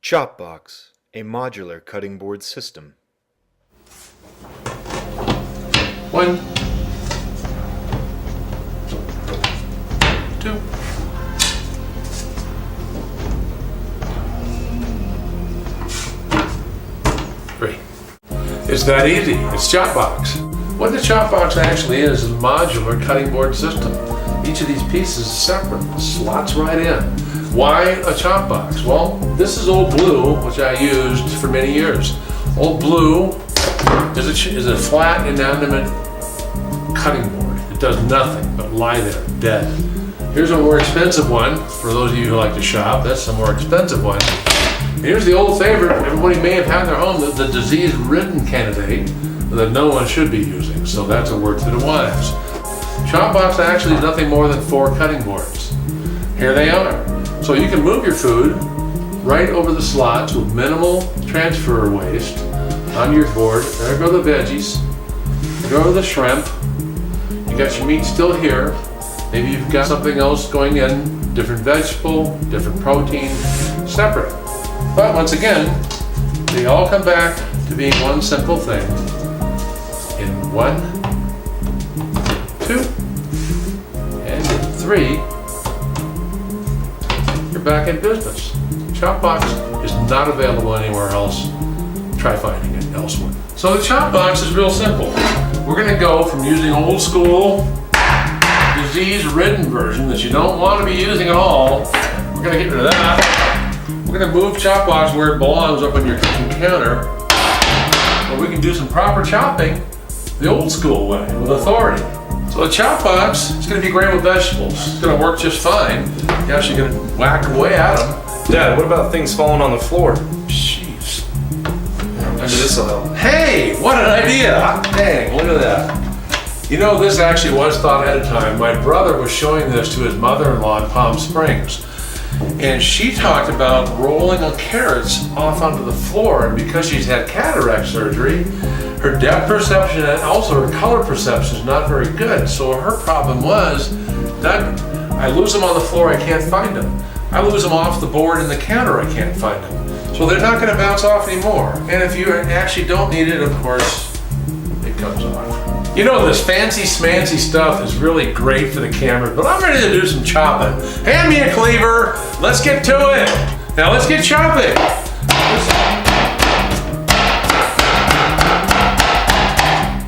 Chopbox, a modular cutting board system. One, two, three. It's that easy. It's Chopbox. What the Chopbox actually is a modular cutting board system. Each of these pieces is separate, slots right in. Why a Chopbox? Well, this is Old Blue, which I used for many years. Old Blue is a flat, inanimate cutting board. It does nothing but lie there, dead. Here's a more expensive one, for those of you who like to shop. That's a more expensive one. And here's the old favorite everybody may have had in their home, the disease-ridden candidate that no one should be using. So that's a word to the wise. Chopbox actually is nothing more than 4 cutting boards. Here they are. So you can move your food right over the slots with minimal transfer waste on your board. There go the veggies. There go the shrimp. You got your meat still here. Maybe you've got something else going in, different vegetable, different protein, separate. But once again, they all come back to being one simple thing. In 1, 2, and in 3, you're back in business. Chopbox is not available anywhere else. Try finding it elsewhere. So the Chopbox is real simple. We're gonna go from using old school, disease-ridden version that you don't want to be using at all. We're gonna get rid of that. We're gonna move Chopbox where it belongs, up on your kitchen counter, where we can do some proper chopping the old school way, with authority. So the Chopbox is gonna be great with vegetables. It's gonna work just fine. You're actually gonna whack away at them. Dad, what about things falling on the floor? Jeez. Maybe this will help. Hey, what an idea! Hot dang, look at that. You know, this actually was thought ahead of time. My brother was showing this to his mother-in-law in Palm Springs. And she talked about rolling carrots off onto the floor, and because she's had cataract surgery, her depth perception and also her color perception is not very good. So her problem was, Doug, I lose them on the floor, I can't find them. I lose them off the board and the counter, I can't find them. So they're not gonna bounce off anymore. And if you actually don't need it, of course, it comes off. You know, this fancy smancy stuff is really great for the camera, but I'm ready to do some chopping. Hand me a cleaver, let's get to it. Now let's get chopping.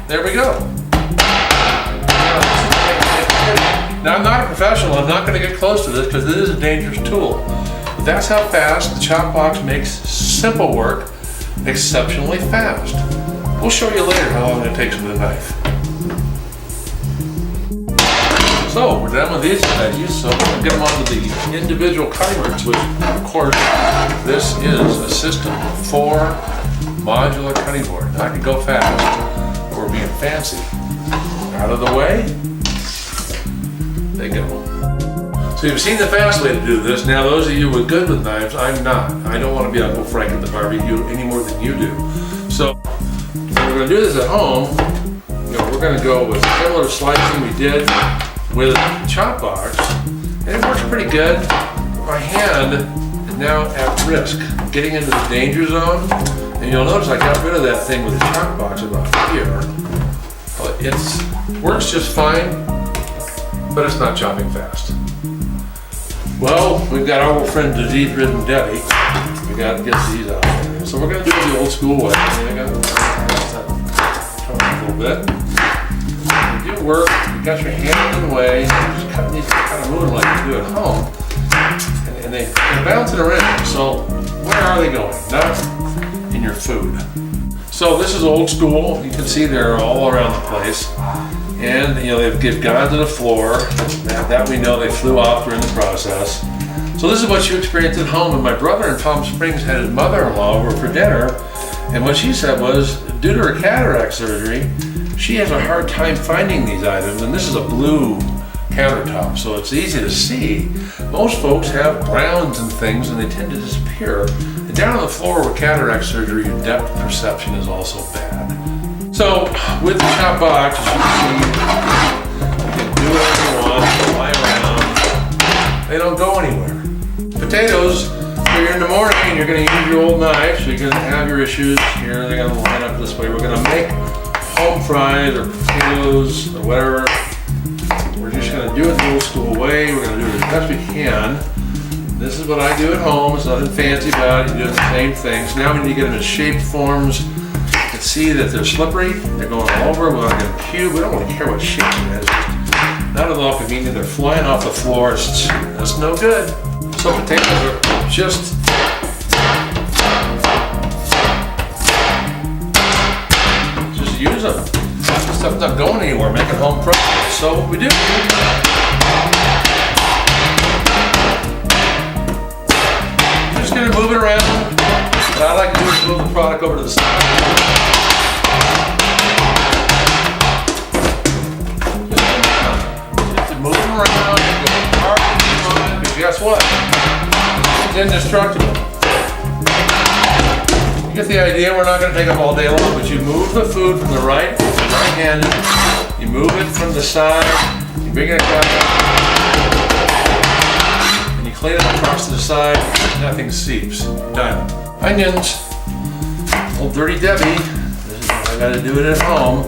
There we go. Now I'm not a professional, I'm not gonna get close to this because it is a dangerous tool. But that's how fast the Chopbox makes simple work exceptionally fast. We'll show you later how long it takes with a knife. So we're done with these veggies, so we're gonna get them onto the individual cutting boards, which of course, this is a system of 4 modular cutting boards. I can go fast, but we're being fancy. Out of the way, they go. So you've seen the fast way to do this. Now those of you who are good with knives, I'm not. I don't want to be Uncle Frank at the barbecue any more than you do. So if we're gonna do this at home, we're gonna go with similar slicing we did with Chopbox, and it works pretty good. My hand is now at risk, getting into the danger zone, and you'll notice I got rid of that thing with the Chopbox about here. But it works just fine, but it's not chopping fast. Well, we've got our old friend disease-ridden Debbie. We got to get these out there. So we're going to do it the old school way. I got to a little bit. It do work. You got your hand in the way. You're just cutting these, kind of moving like you do at home, and they're bouncing around. So where are they going? Not in your food. So this is old school. You can see they're all around the place. And they've gone to the floor. That we know they flew off during the process. So this is what you experienced at home. And my brother in Palm Springs had his mother-in-law over for dinner. And what she said was, due to her cataract surgery, she has a hard time finding these items. And this is a blue countertop, so it's easy to see. Most folks have browns and things, and they tend to disappear. And down on the floor with cataract surgery, your depth perception is also bad. So with the Chopbox, as you can see, you can do whatever you want, fly around. They don't go anywhere. Potatoes, So you're in the morning and you're gonna use your old knife, so you're gonna have your issues here, they're gonna line up this way. We're gonna make home fries or potatoes or whatever. We're just gonna do it the old school way. We're gonna do it as best we can. This is what I do at home. There's nothing fancy about it. You're doing the same thing. So now we need to get them in shaped forms. You can see that they're slippery. They're going all over. We're gonna get a cube. We don't really care what shape it is. Not at all convenient. They're flying off the floor. That's no good. So potatoes are just use them. This stuff's not going anywhere. Making home fries. So what we do. Just gonna move it around. What I like to do is move the product over to the side. Just to move them around, go hard on, because guess what? It's indestructible. You get the idea. We're not gonna take up all day long, but you move the food from the right-handed. You move it from the side. You bring it across. Clean it across to the side, nothing seeps. Done. Onions, old Dirty Debbie. This is how I gotta do it at home.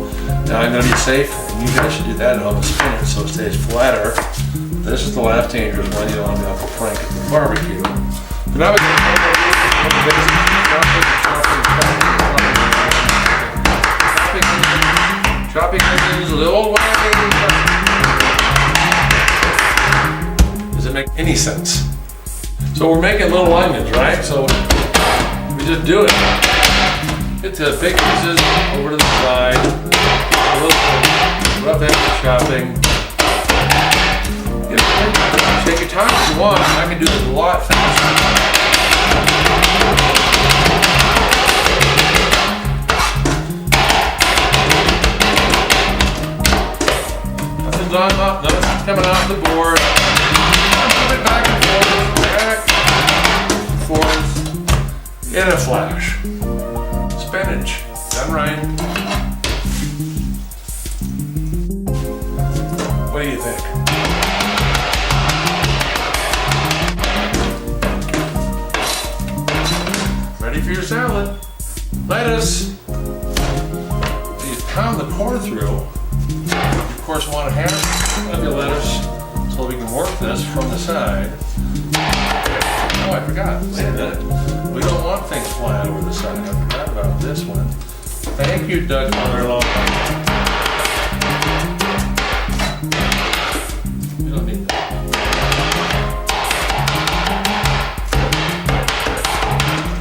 Now I'm gonna be safe, and you guys should do that at home and spin it so it stays flatter. This is the last dangerous one. You don't want to be Uncle Frank at the barbecue. But now we're gonna chopping onions the old way. Does it make any sense? So we're making little onions, right? So we just do it. Get the big pieces over to the side. A little rough edge chopping. Take your time if you want. I can do this a lot faster. Nothing's coming off the board. Move it back and forth, in a flash. Spinach, done right. What do you think? Ready for your salad. Lettuce. You pound the core through. Of course, want half of your lettuce so we can work this from the side. Oh, I forgot. Wait a minute. We don't want things flying over the side. I forgot about this one. Thank you, Doug Mother-in-law. You don't need that.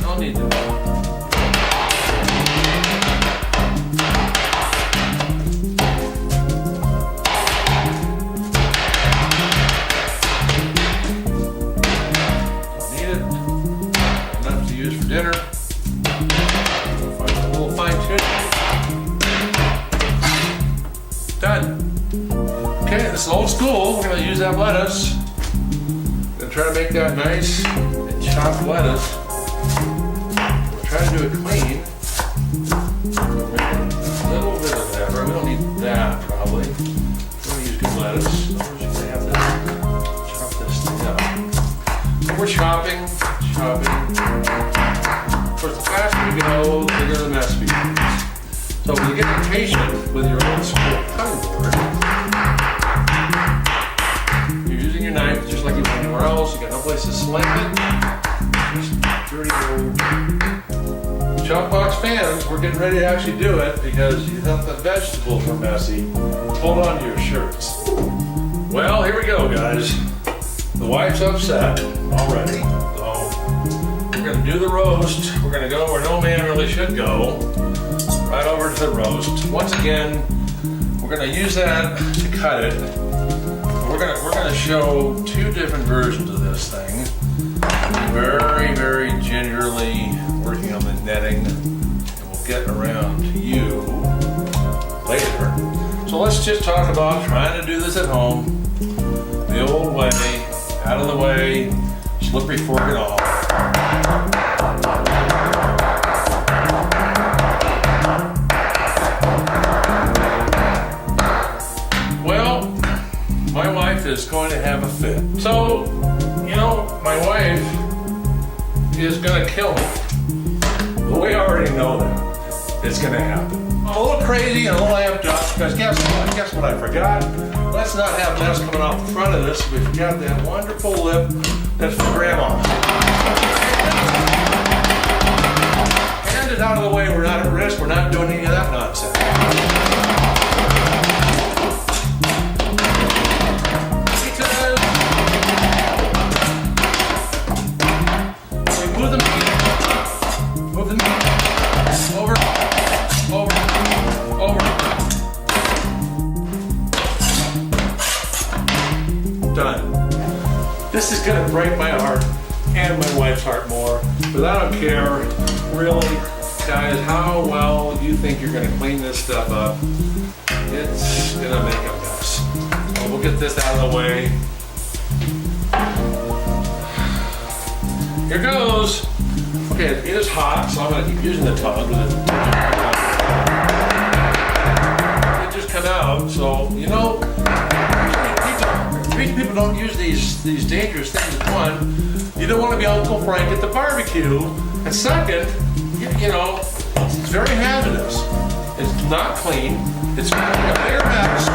Don't need that. Dinner. A little fine tuning. Done. Okay, this is old school. We're going to use that lettuce. Going to try to make that nice and chopped lettuce. We'll try to do it clean. A little bit of that. We don't need that probably. We're going to use good lettuce. So we're just going to have to chop this thing up. So we're chopping. Of course, the faster we go, the bigger the mess becomes. So when you get impatient with your old school cutting board, you're using your knife just like you would anywhere else. You got no place to slam it. Just dirty old chop box fans. We're getting ready to actually do it because you thought the vegetables were messy. Hold on to your shirts. Well, here we go, guys. The wife's upset already. We're going to do the roast. We're going to go where no man really should go. Right over to the roast. Once again, we're going to use that to cut it. We're going to show two different versions of this thing. Very, very gingerly working on the netting. And we'll get around to you later. So let's just talk about trying to do this at home. The old way, out of the way, slippery fork and all. Well, my wife is going to have a fit. So, you know, my wife But we already know that it's gonna happen. I'm a little crazy and a little amped up because guess what I forgot? Let's not have mess coming off the front of this. We forgot that wonderful lip that's for Grandma. Hand it out of the way. We're not at risk. We're not doing any of that nonsense. Move the meat. Move the meat. Over. Over. Over. Done. This is gonna break my heart and my wife's heart more, but I don't care. Really, guys, how well you think you're gonna clean this stuff up? It's gonna make a mess. So we'll get this out of the way. Here goes. Okay, it is hot, so I'm gonna keep using the tub. It just come out, so you know, people don't use these dangerous things. One, you don't want to be Uncle Frank at the barbecue, and second, you know, it's very hazardous. It's not clean. It's a bare mess.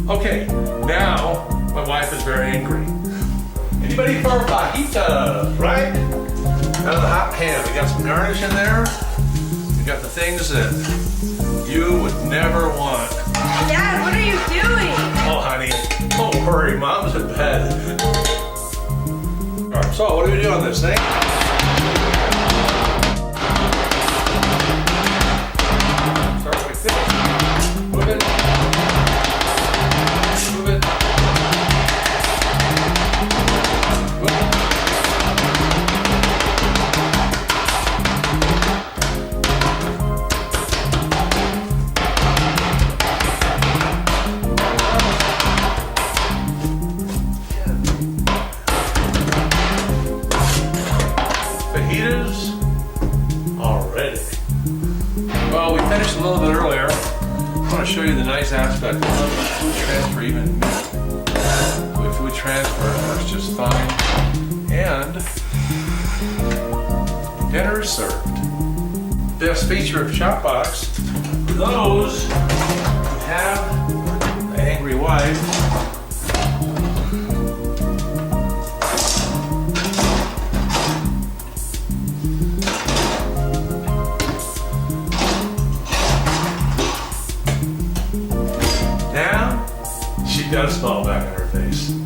Okay, now my wife is very angry. Anybody for fajitas, right? Out of the hot pan, we got some garnish in there. We got the things that you would never want. Dad, what are you doing? Oh, honey, don't worry, Mom's in bed. All right, so what do we do on this thing? Start like this. Move it. Move it. Move it. Fajitas already. Well, we finished a little bit earlier. I want to show you the nice aspect of food transfer, even with food transfer, it works just fine. And dinner is served. Best feature of Shopbox, for those who have an angry wife, now she does smile back in her face.